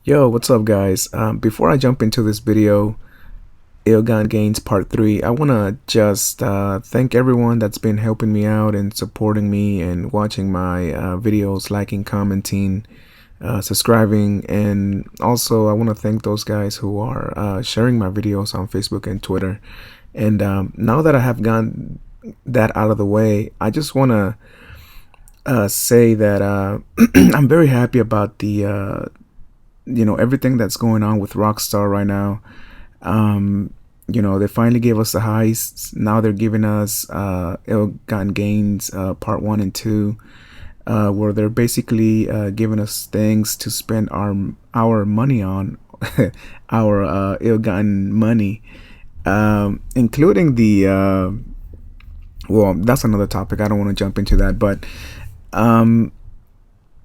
Yo, what's up, guys? Before I jump into this video, Ill-Gotten Gains Part 3, I want to just thank everyone that's been helping me out and supporting me and watching my videos, liking, commenting, subscribing, and also I want to thank those guys who are sharing my videos on Facebook and Twitter. And now that I have gotten that out of the way, I just want to say that I'm very happy about the everything that's going on with Rockstar right now. um they finally gave us the heist. Now they're giving us Ill-Gotten Gains part 1 and 2, where they're basically giving us things to spend our money on. Our ill-gotten money, including the well, that's another topic. I don't want to jump into that, but um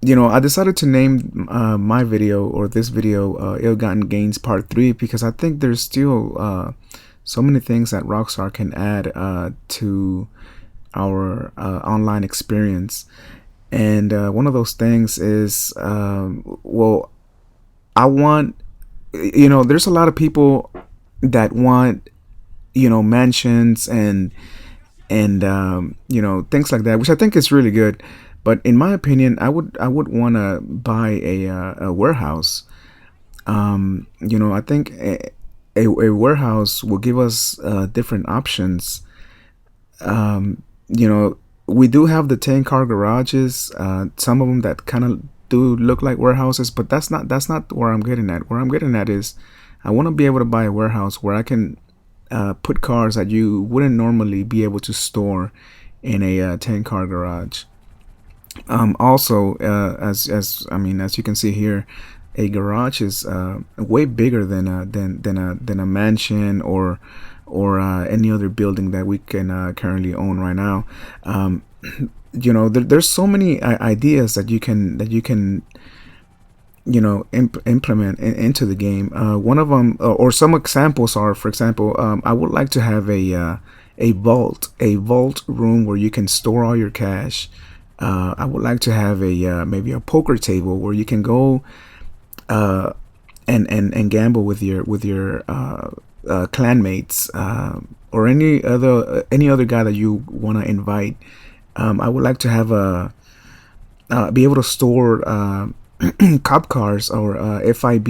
I decided to name my video, or this video, Ill-Gotten Gains Part 3, because I think there's still so many things that Rockstar can add to our online experience. And one of those things is, well, I want, there's a lot of people that want, mansions and things like that, which I think is really good. But in my opinion, I would want to buy a warehouse. I think a warehouse will give us different options. We do have the 10-car garages, some of them that kind of do look like warehouses, but that's not where I'm getting at. Where I'm getting at is I want to be able to buy a warehouse where I can put cars that you wouldn't normally be able to store in a 10-car garage. Also, as you can see here, a garage is way bigger than a mansion or any other building that we can currently own right now. There's so many ideas that you can implement into the game. One of them, or some examples are, for example, I would like to have a vault room where you can store all your cash. I would like to have a maybe a poker table where you can go uh, and gamble with your clanmates, or any other guy that you want to invite. I would like to have a be able to store cop cars, or FIB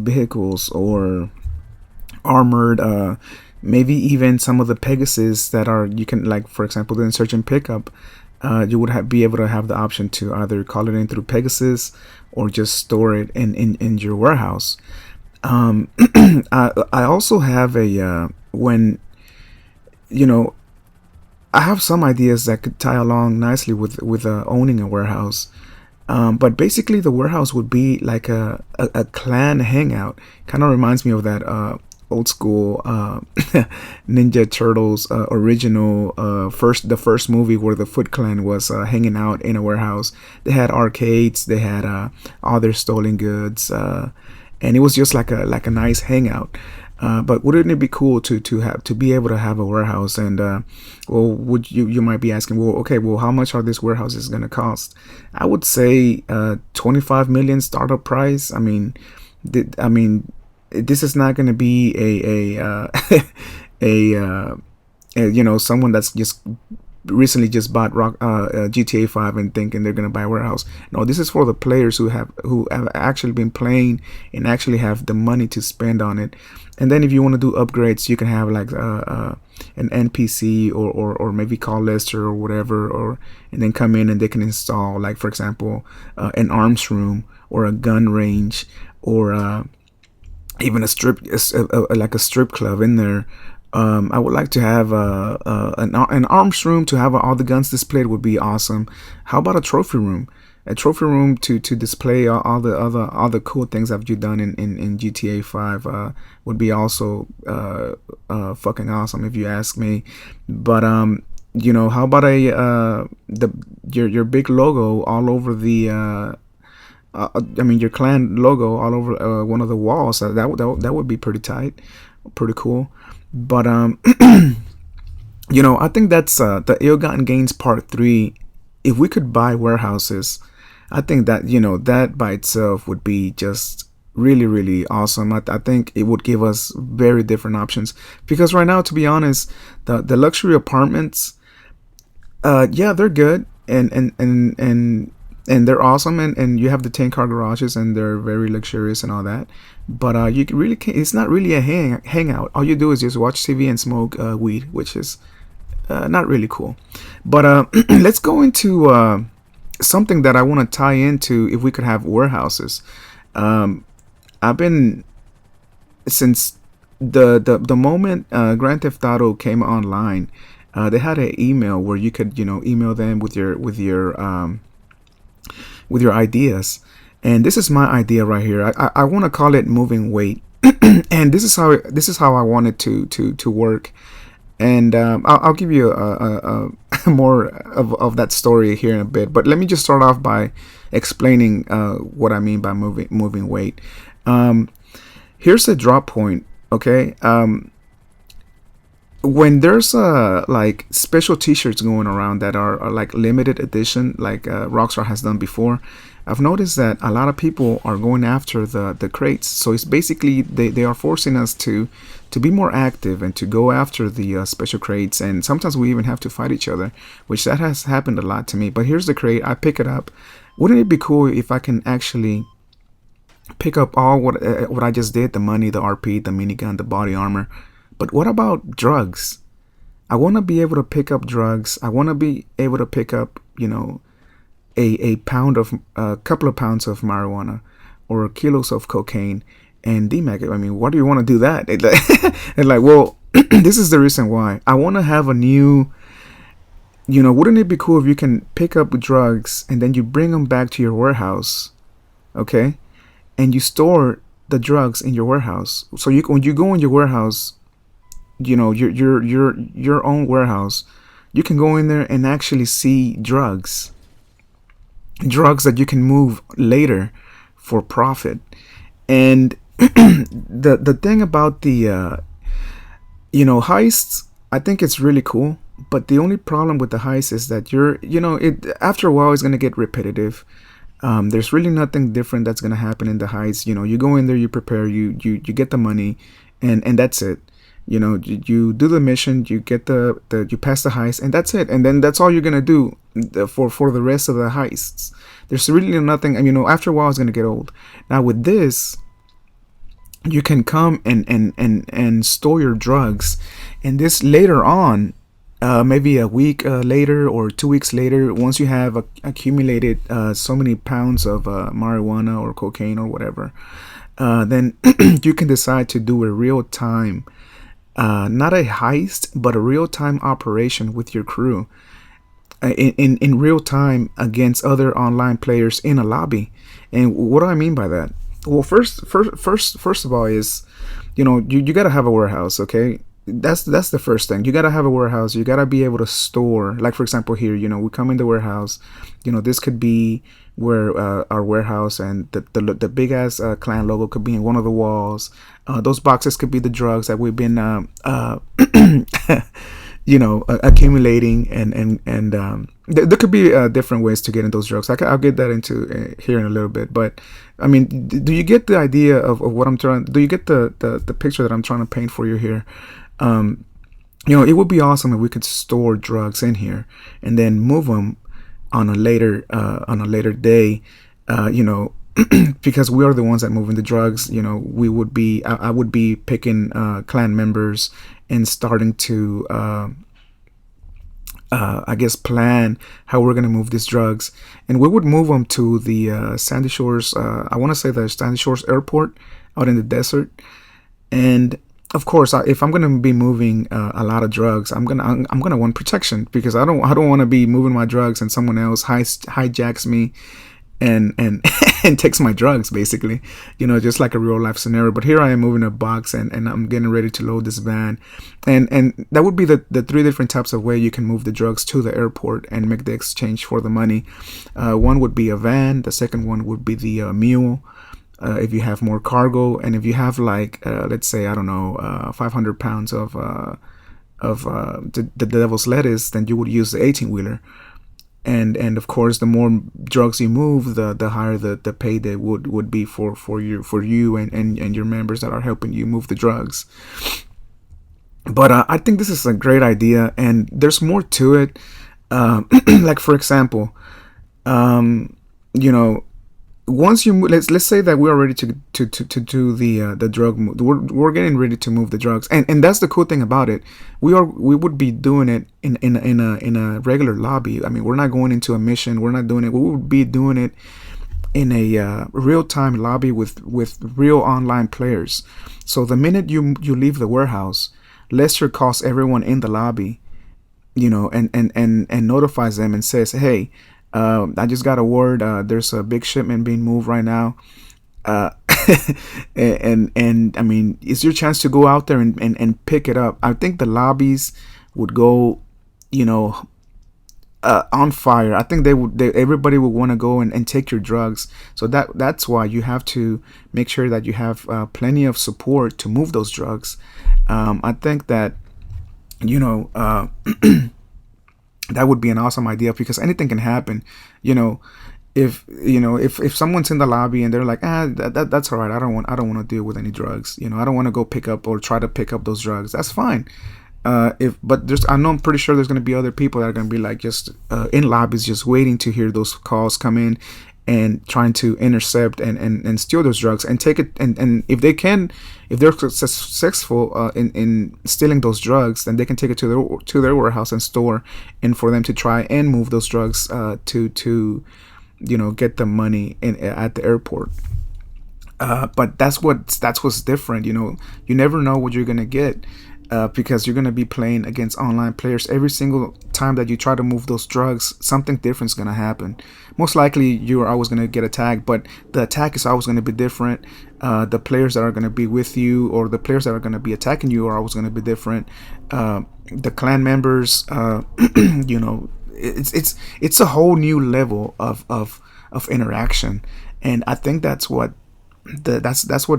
vehicles, or armored, maybe even some of the Pegasus that are, you can, like, for example, in search and pickup, you would be able to have the option to either call it in through Pegasus or just store it in your warehouse. I also have when you know I have some ideas that could tie along nicely with owning a warehouse. But basically, the warehouse would be like a clan hangout. Kind of reminds me of that old school Ninja Turtles original, the first movie where the Foot Clan was hanging out in a warehouse. They had arcades, they had all their stolen goods, and it was just like a nice hangout. But wouldn't it be cool to be able to have a warehouse? And well, would you might be asking, well, okay, well, how much are these warehouses going to cost? I would say 25 million startup price. This is not going to be a, someone that's just recently just bought GTA 5 and thinking they're gonna buy a warehouse. No, this is for the players who have actually been playing and actually have the money to spend on it. And then if you want to do upgrades, you can have like an NPC, or maybe call Lester or whatever, and then come in and they can install, like, for example, an arms room or a gun range, or even like a strip club in there. I would like to have an arms room to have all the guns displayed. Would be awesome. How about a trophy room? A trophy room to display all the cool things that you've done in GTA 5 would be also fucking awesome, if you ask me. But how about your big logo all over your clan logo all over one of the walls? That would be pretty tight, pretty cool. But I think that's the Ill-Gotten Gains Part 3. If we could buy warehouses, I think that, you know, that by itself would be just really, really awesome. I think it would give us very different options, because right now, to be honest, the luxury apartments, yeah, they're good, and they're awesome, and you have the 10 car garages, and they're very luxurious and all that. But you really can't, it's not really a hangout. All you do is just watch TV and smoke weed, which is not really cool. But let's go into something that I want to tie into, if we could have warehouses. I've been, since the moment Grand Theft Auto came online, they had an email where you could, you know, email them with your ideas. And this is my idea right here. I want to call it moving weight. And this is how I want it to work. And I'll give you a more of that story here in a bit. But let me just start off by explaining what I mean by moving weight. Here's a drop point. Okay. When there's like special t-shirts going around that are like limited edition, like Rockstar has done before, I've noticed that a lot of people are going after the crates. So it's basically they are forcing us to be more active and to go after the special crates, and sometimes we even have to fight each other, which that has happened a lot to me. But here's the crate, I pick it up. Wouldn't it be cool if I can actually pick up all what I just did, the money, the RP, the minigun, the body armor? But what about drugs? I want to be able to pick up drugs. I want to be able to pick up, you know, a couple of pounds of marijuana, or kilos of cocaine and DMAC. I mean, why do you want to do that? And like, well, this is the reason why. I want to have a new, you know, wouldn't it be cool if you can pick up drugs and then you bring them back to your warehouse, okay? And you store the drugs in your warehouse. So when you go in your warehouse, you know, your own warehouse, you can go in there and actually see drugs that you can move later for profit. And the thing about the you know, heists, I think it's really cool, but the only problem with the heist is that it after a while it's going to get repetitive. There's really nothing different that's going to happen in the heist. You know, you go in there, you prepare, you get the money, and that's it. You know, you do the mission, you get you pass the heist, and that's it. And then that's all you're gonna do for the rest of the heists. There's really nothing. And you know, after a while, it's gonna get old. Now with this, you can come and store your drugs, and this later on, maybe a week later or 2 weeks later, once you have accumulated so many pounds of marijuana or cocaine or whatever, then you can decide to do a real time. Not a heist, but a real-time operation with your crew in real time against other online players in a lobby. And what do I mean by that? Well, first of all is, you know, you gotta have a warehouse, okay? That's the first thing. You gotta have a warehouse. You gotta be able to store. Like for example, here, you know, we come in the warehouse. You know, this could be where our warehouse, and the big ass clan logo could be in one of the walls. Those boxes could be the drugs that we've been you know, accumulating, and there could be different ways to get in those drugs. I'll get that into here in a little bit. But I mean, do you get the idea of what I'm trying? Do you get the picture that I'm trying to paint for you here? You know, it would be awesome if we could store drugs in here and then move them on a later day. You know, because we are the ones that move in the drugs. You know, I would be picking clan members and starting to I guess plan how we're gonna move these drugs, and we would move them to the Sandy Shores. I want to say the Sandy Shores Airport out in the desert. And of course, if I'm gonna be moving a lot of drugs, I'm gonna want protection, because I don't want to be moving my drugs and someone else hijacks me and and takes my drugs, basically, you know, just like a real life scenario. But here I am moving a box, and I'm getting ready to load this van, and that would be the three different types of way you can move the drugs to the airport and make the exchange for the money. One would be a van. The second one would be the mule. If you have more cargo, and if you have like let's say, I don't know, 500 pounds of the devil's lettuce, then you would use the 18-wheeler. and of course, the more drugs you move, the higher the pay that would be for you and your members that are helping you move the drugs. But I think this is a great idea, and there's more to it. Like for example, you know, once you let's say that we're ready to do the drug we're getting ready to move the drugs, and that's the cool thing about it. We would be doing it in a regular lobby. I mean, we're not going into a mission, we're not doing it, we would be doing it in a real-time lobby with real online players. So the minute you leave the warehouse, Lester calls everyone in the lobby, and notifies them and says, hey, I just got a word. There's a big shipment being moved right now. Uh, and I mean, it's your chance to go out there and pick it up. I think the lobbies would go, you know, on fire. I think everybody would want to go and take your drugs. So that's why you have to make sure that you have plenty of support to move those drugs. I think that, you know, that would be an awesome idea, because anything can happen. If someone's in the lobby and they're like, that's all right, I don't want to deal with any drugs, I don't want to go pick up or try to pick up those drugs, that's fine. I'm pretty sure there's going to be other people that are going to be like just in lobbies, just waiting to hear those calls come in and trying to intercept and steal those drugs and take it. And if they're successful in stealing those drugs, then they can take it to their warehouse and store, and for them to try and move those drugs to get the money at the airport. But that's what's different. You never know what you're gonna get. Because you're going to be playing against online players. Every single time that you try to move those drugs, something different is going to happen. Most likely, you're always going to get attacked, but the attack is always going to be different. The players that are going to be with you, or the players that are going to be attacking you, are always going to be different. The clan members, it's a whole new level of interaction, and I think that's what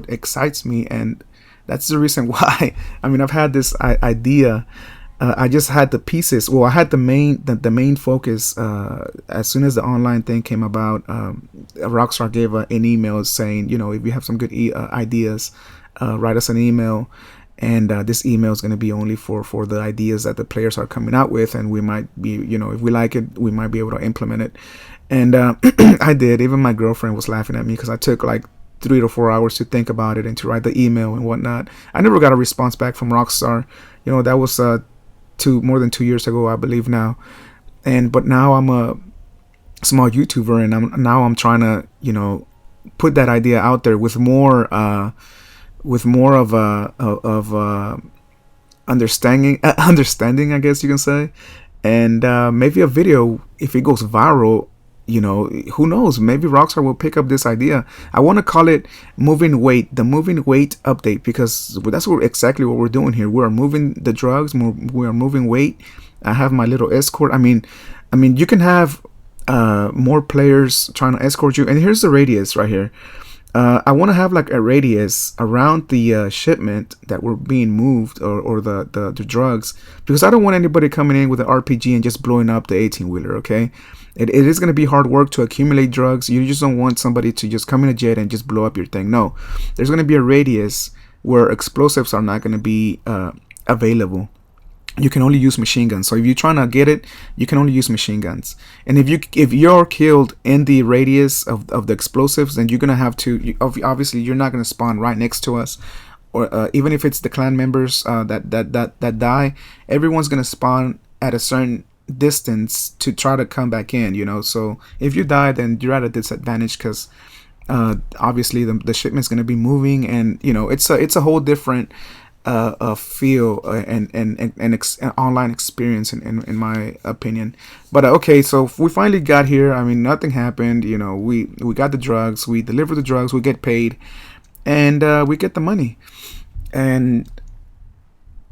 excites me, and that's the reason why. I mean, I've had this idea. I just had the pieces. Well, I had the main focus. As soon as the online thing came about, Rockstar gave an email saying, if you have some good ideas, write us an email. And this email is going to be only for the ideas that the players are coming out with, and we might be, if we like it, we might be able to implement it. And I did. Even my girlfriend was laughing at me because I took like 3 to 4 hours to think about it and to write the email and whatnot. I never got a response back from Rockstar. That was more than 2 years ago, I believe now. But now I'm a small YouTuber, and I'm trying to put that idea out there with more of understanding, I guess you can say, and maybe a video, if it goes viral. Who knows? Maybe Rockstar will pick up this idea. I want to call it moving weight, the moving weight update, because that's exactly what we're doing here. We are moving the drugs. We are moving weight. I have my little escort. I mean, you can have more players trying to escort you. And here's the radius right here. I want to have like a radius around the shipment that we're being moved, or the drugs, because I don't want anybody coming in with an RPG and just blowing up the 18-wheeler, okay? It is going to be hard work to accumulate drugs. You just don't want somebody to just come in a jet and just blow up your thing. No, there's going to be a radius where explosives are not going to be available. You can only use machine guns. So if you're trying to get it, you can only use machine guns. And if you're killed in the radius of the explosives, then you're gonna have to. Obviously, you're not gonna spawn right next to us, or even if it's the clan members that die, everyone's gonna spawn at a certain distance to try to come back in. So if you die, then you're at a disadvantage, because obviously the shipment's gonna be moving, and it's a whole different feel and online experience in my opinion. But okay, so we finally got here. I mean, nothing happened. We got the drugs, we deliver the drugs, we get paid, and we get the money. And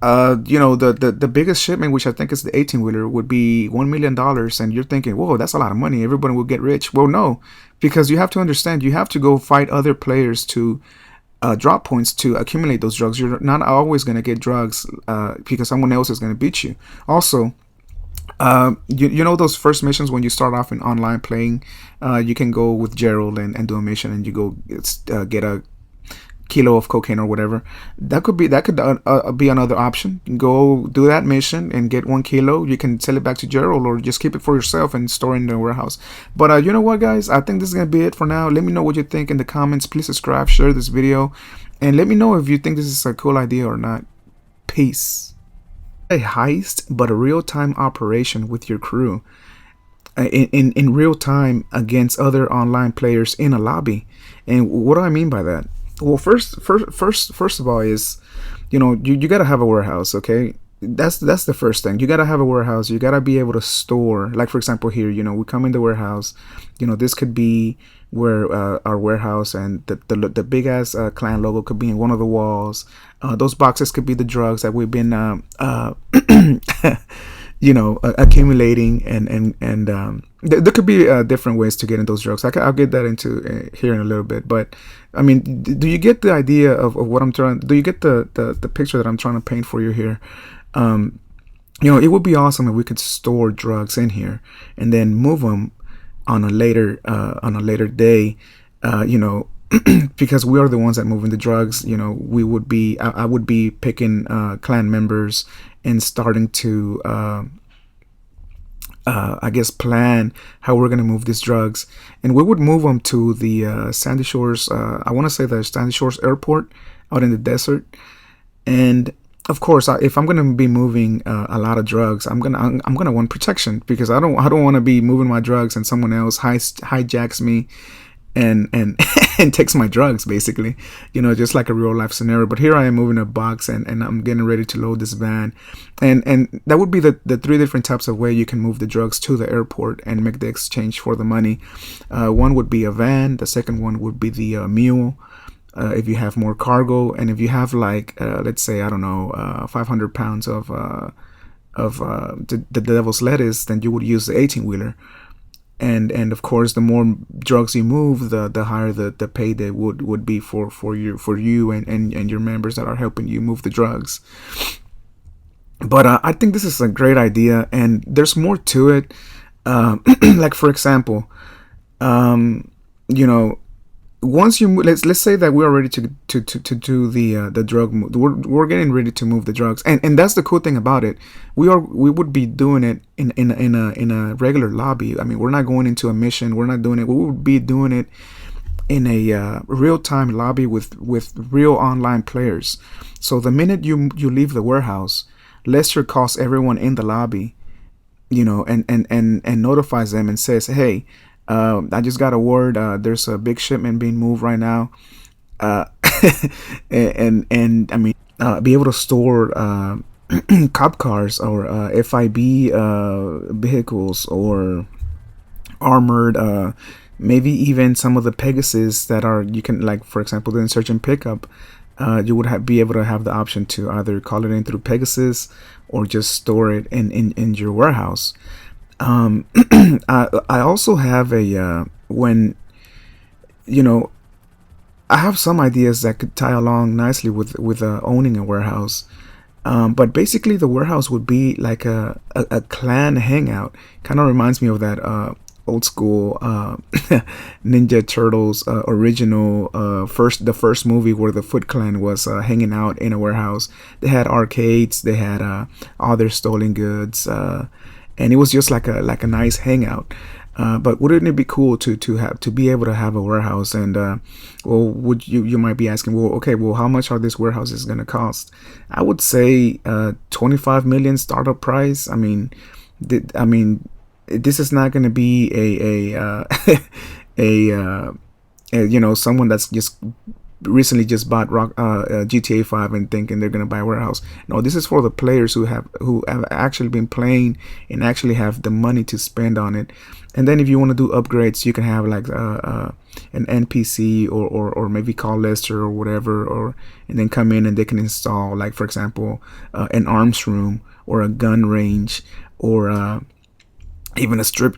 the biggest shipment, which I think is the 18-wheeler, would be $1 million. And you're thinking, whoa, that's a lot of money, everybody will get rich. Well, no, because you have to understand, you have to go fight other players to drop points to accumulate those drugs. You're not always going to get drugs because someone else is going to beat you. Also, You know those first missions when you start off in online playing, you can go with Gerald and do a mission, and you go get a kilo of cocaine or whatever. That could be another option. Go do that mission and get 1 kilo. You can sell it back to Gerald, or just keep it for yourself and store it in the warehouse. But you know what, guys? I think this is gonna be it for now. Let me know what you think in the comments. Please subscribe, share this video, and let me know if you think this is a cool idea or not. Peace. A heist, but a real-time operation with your crew in real time against other online players in a lobby. And what do I mean by that? Well, first of all is, you gotta have a warehouse. Okay, that's the first thing. You gotta have a warehouse. You gotta be able to store. Like for example, here, we come in the warehouse. This could be where our warehouse, and the big ass clan logo could be in one of the walls. Those boxes could be the drugs that we've been accumulating, and there could be different ways to get in those drugs. I'll get that into here in a little bit. But I mean, do you get the idea of what I'm trying? Do you get the picture that I'm trying to paint for you here? It would be awesome if we could store drugs in here and then move them on a later day. Because we are the ones that moving the drugs. I would be picking clan members and starting to I guess plan how we're gonna move these drugs, and we would move them to the Sandy Shores. I want to say the Sandy Shores Airport out in the desert. And of course, if I'm gonna be moving a lot of drugs, I'm gonna want protection, because I don't want to be moving my drugs and someone else hijacks me and and takes my drugs, basically, just like a real life scenario. But here I am moving a box, and I'm getting ready to load this van, and that would be the three different types of way you can move the drugs to the airport and make the exchange for the money. One would be a van. The second one would be the mule, if you have more cargo, and if you have like let's say, I don't know, 500 pounds of the devil's lettuce, then you would use the 18-wheeler. And of course, the more drugs you move, the higher the pay that would be for you and your members that are helping you move the drugs. But I think this is a great idea, and there's more to it. Like for example, once let's say that we're ready to do the drug move. We're getting ready to move the drugs, and that's the cool thing about it. We would be doing it in a regular lobby. I mean, we're not going into a mission. We're not doing it. We would be doing it in a real-time lobby with real online players. So the minute you leave the warehouse, Lester calls everyone in the lobby, and notifies them and says, hey, I just got a word. There's a big shipment being moved right now, and I mean, be able to store cop cars or FIB vehicles, or armored, maybe even some of the Pegasus that are, you can, like for example, the insurgent pickup. You would be able to have the option to either call it in through Pegasus or just store it in your warehouse. I also have when I have some ideas that could tie along nicely with owning a warehouse. But basically, the warehouse would be like a clan hangout. Kind of reminds me of that old school Ninja Turtles original the first movie where the Foot Clan was hanging out in a warehouse. They had arcades, they had all their stolen goods, and it was just like a nice hangout. But wouldn't it be cool to be able to have a warehouse? And well, would you might be asking, well, okay, well, how much are these warehouses going to cost? I would say 25 million startup price. I mean, this is not going to be someone that's just recently just bought GTA 5 and thinking they're going to buy a warehouse. No, this is for the players who have actually been playing and actually have the money to spend on it. And then if you want to do upgrades, you can have like an NPC or maybe call Lester or whatever, and then come in and they can install, like for example, an arms room or a gun range, or even a strip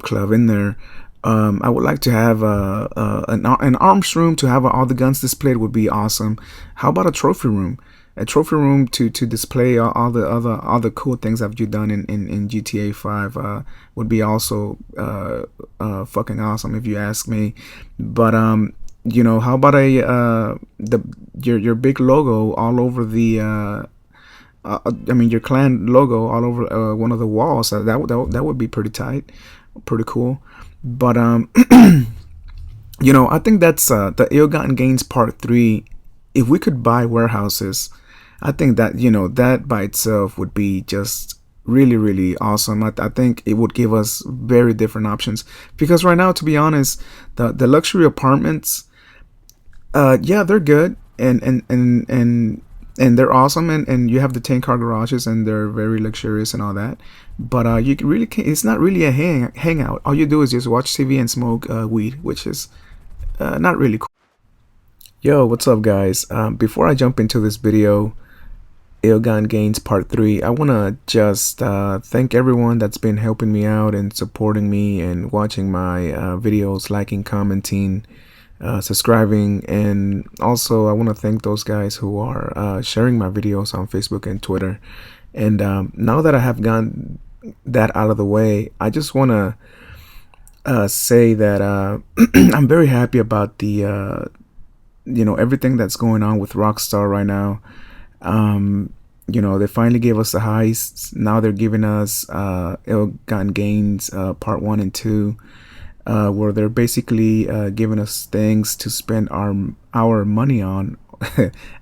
club in there. I would like to have an arms room to have all the guns displayed. Would be awesome. How about a trophy room? a trophy room to display all the cool things that you've done in GTA 5 would be also fucking awesome if you ask me. But how about a the your big logo all over the I mean your clan logo all over one of the walls? That would be pretty tight, pretty cool. But I think that's the Ill-Gotten Gains Part 3. If we could buy warehouses, I think that, that by itself would be just really, really awesome. I think it would give us very different options. Because right now, to be honest, the luxury apartments, yeah, they're good and they're awesome, and you have the 10 car garages and they're very luxurious and all that. But really can't, it's not really a hangout. All you do is just watch TV and smoke weed, which is not really cool. Yo, what's up, guys? Before I jump into this video, Ill-Gotten Gains Part 3, I want to just thank everyone that's been helping me out and supporting me and watching my videos, liking, commenting, subscribing, and also I want to thank those guys who are sharing my videos on Facebook and Twitter. And now that I have gotten that out of the way, I just want to say that I'm very happy about the everything that's going on with Rockstar right now. They finally gave us the heist. Now they're giving us Ill-Gotten Gains Part 1 and 2, where they're basically giving us things to spend our money on,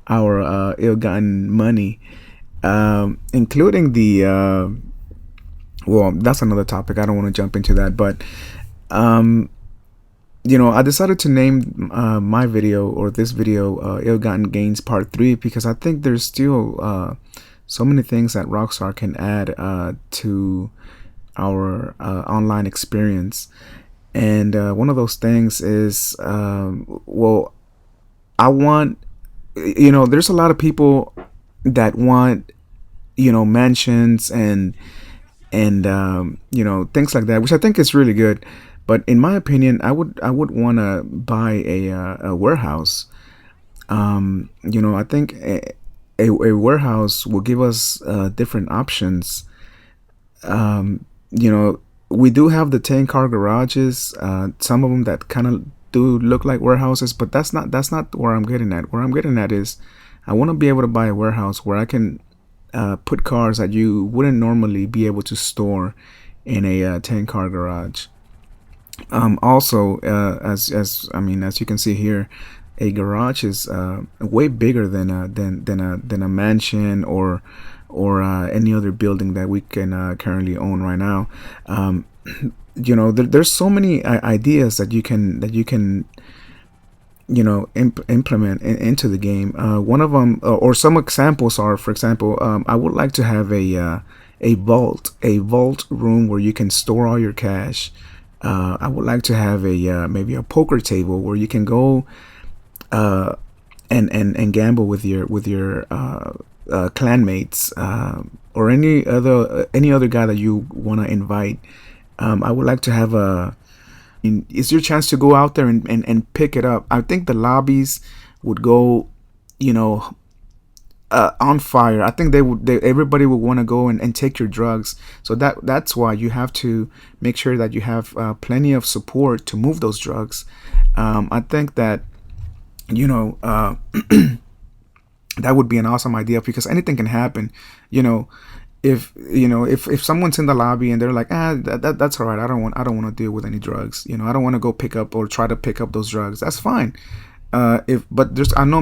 our ill-gotten money, including the well, that's another topic. I don't want to jump into that, but I decided to name my video, or this video, Ill-Gotten Gains Part 3, because I think there's still so many things that Rockstar can add to our online experience. And one of those things is, well, I want, there's a lot of people that want, mansions and things like that, which I think is really good. But in my opinion, I would want to buy a warehouse. I think a warehouse will give us different options. We do have the 10 car garages, some of them that kind of do look like warehouses, but that's not where I'm getting at. Where I'm getting at is I want to be able to buy a warehouse where I can put cars that you wouldn't normally be able to store in a 10 car garage. Also, as you can see here, a garage is way bigger than a mansion or any other building that we can currently own right now. There's so many ideas that you can implement into the game. One of them, or some examples are, for example, I would like to have a vault room where you can store all your cash. I would like to have maybe a poker table where you can go and gamble with your clanmates, or any other guy that you want to invite. I would like to have it's your chance to go out there and pick it up. I think the lobbies would go, on fire. I think everybody would want to go and take your drugs. So that's why you have to make sure that you have plenty of support to move those drugs. I think that that would be an awesome idea, because anything can happen. If someone's in the lobby and they're like, that's all right, I don't want to deal with any drugs. I don't want to go pick up or try to pick up those drugs. That's fine. I'm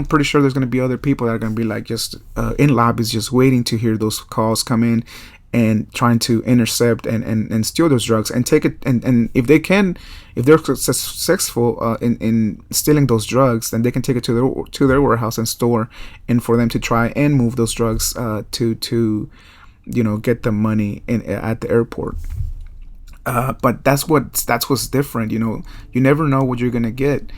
pretty sure there's going to be other people that are going to be like just in lobbies, just waiting to hear those calls come in and trying to intercept and steal those drugs and take it. And if they're successful in stealing those drugs, then they can take it to their warehouse and store, and for them to try and move those drugs to get the money at the airport. But that's what's different. You never know what you're going to get.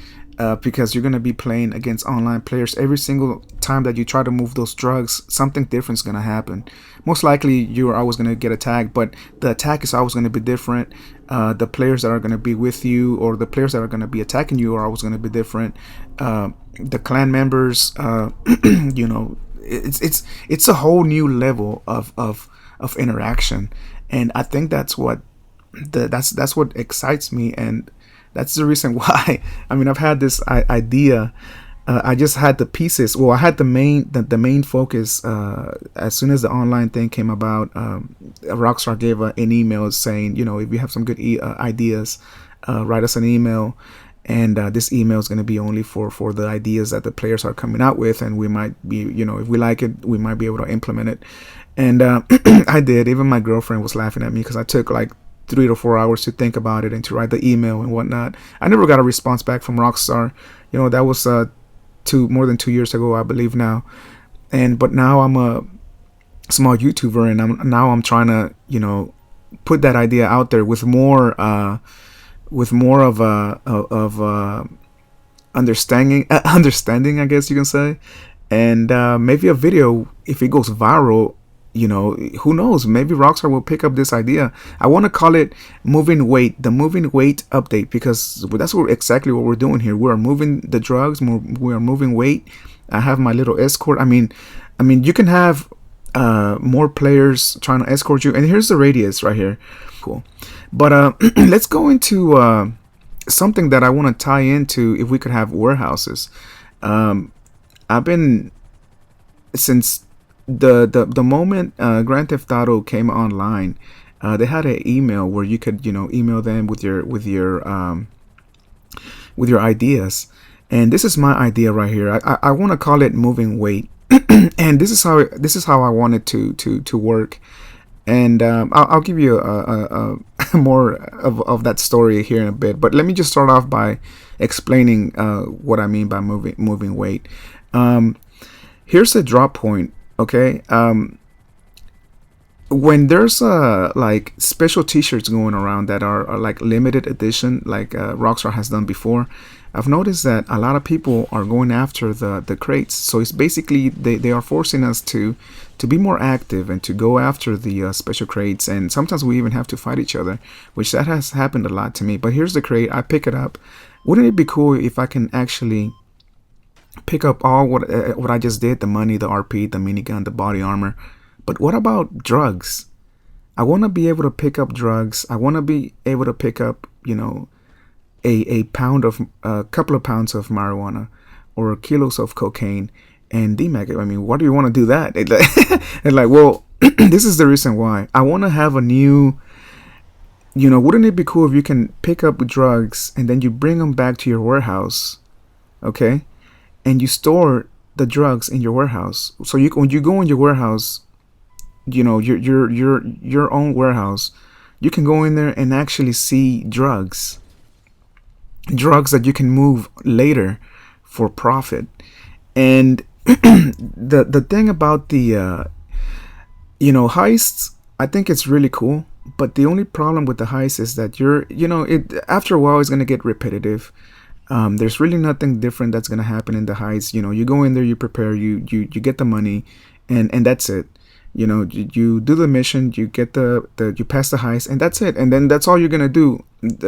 Because you're going to be playing against online players. Every single time that you try to move those drugs, something different is going to happen. Most likely you're always going to get attacked, but the attack is always going to be different. The players that are going to be with you, or the players that are going to be attacking you, are always going to be different. The clan members, it's a whole new level of interaction, and I think that's what excites me, and that's the reason why. I mean, I've had this idea. I just had the pieces. Well, I had the main focus. As soon as the online thing came about, Rockstar gave an email saying, if you have some good ideas, write us an email, and this email is going to be only for the ideas that the players are coming out with, and we might be, if we like it, we might be able to implement it. And I did. Even my girlfriend was laughing at me because I took like 3 to 4 hours to think about it and to write the email and whatnot. I never got a response back from Rockstar. That was more than 2 years ago, I believe now. But now I'm a small YouTuber, and I'm trying to put that idea out there with more of a understanding, I guess you can say, and maybe a video, if it goes viral. Who knows? Maybe Rockstar will pick up this idea. I want to call it Moving Weight, the Moving Weight update, because that's exactly what we're doing here. We're moving the drugs. We are moving weight. I have my little escort. I mean, you can have more players trying to escort you. And here's the radius right here. Cool. But let's go into something that I want to tie into. If we could have warehouses, I've been since the moment Grand Theft Auto came online, they had an email where you could email them with your ideas, and this is my idea right here. I want to call it Moving Weight, and this is how I want it to work. And I'll give you a more of that story here in a bit, but let me just start off by explaining what I mean by moving weight. Here's a drop point. Okay, when there's like special t-shirts going around that are like limited edition, like Rockstar has done before, I've noticed that a lot of people are going after the crates. So it's basically they are forcing us to be more active and to go after the special crates, and sometimes we even have to fight each other, which that has happened a lot to me. But here's the crate, I pick it up. Wouldn't it be cool if I can actually pick up all what I just did, the money, the RP, the minigun, the body armor? But what about drugs? I want to be able to pick up drugs. I want to be able to pick up, a couple of pounds of marijuana or kilos of cocaine and DMAC. I mean, why do you want to do that? And like, well, this is the reason why. I want to have a new, wouldn't it be cool if you can pick up drugs and then you bring them back to your warehouse, okay? And you store the drugs in your warehouse. So when you go in your warehouse, your own warehouse, you can go in there and actually see drugs that you can move later for profit. And the thing about the heists, I think it's really cool. But the only problem with the heist is that after a while it's gonna get repetitive. There's really nothing different that's gonna happen in the heist. You go in there, you prepare, you get the money, and that's it. You do the mission, you get you pass the heist, and that's it. And then that's all you're gonna do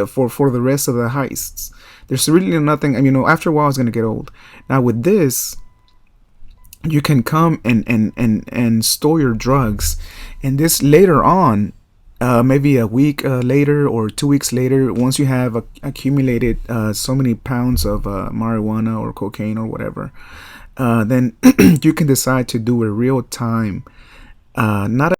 for the rest of the heists. There's really nothing. After a while it's gonna get old. Now with this, you can come and store your drugs, and this later on, maybe a week later or 2 weeks later, once you have accumulated so many pounds of marijuana or cocaine or whatever, then you can decide to do a real time, not